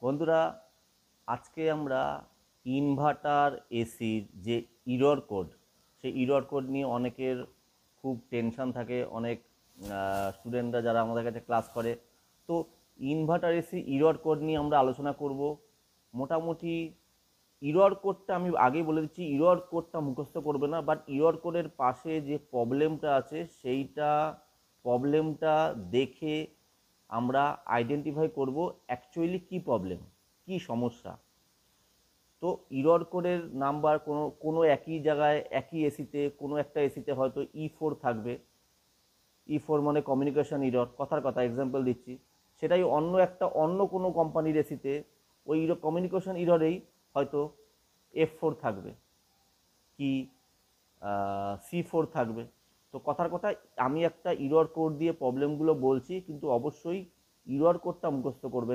বন্ধুরা, আজকে আমরা ইনভার্টার এসির যে ইরর কোড, সেই ইরর কোড নিয়ে অনেকের খুব টেনশন থাকে। অনেক স্টুডেন্টরা যারা আমাদের কাছে ক্লাস করে, তো ইনভার্টার এসি ইরর কোড নিয়ে আমরা আলোচনা করব। মোটামুটি ইরর কোডটা আমি আগেই বলে দিচ্ছি, ইরর কোডটা মুখস্থ করবে না, বাট ইরর কোডের পাশে যে প্রবলেমটা আছে সেইটা প্রবলেমটা দেখে আমরা আইডেন্টিফাই করব অ্যাকচুয়ালি কী প্রবলেম, কী সমস্যা। তো ইরর কোডের নাম্বার কোনো কোনো একই জায়গায় একই এসিতে, কোনো একটা এসিতে হয়তো E4 থাকবে। E4 মানে কমিউনিকেশন ইরর, কথার কথা এক্সাম্পল দিচ্ছি। সেটাই অন্য কোনো কোম্পানির এসিতে ওই কমিউনিকেশন ইররেই হয়তো F4 থাকবে, কি C4 থাকবে। তো কথার কথা, আমি একটা ইরর কোড দিয়ে প্রবলেমগুলো বলছি, কিন্তু অবশ্যই ইরর কোডটা মুখস্থ করবে।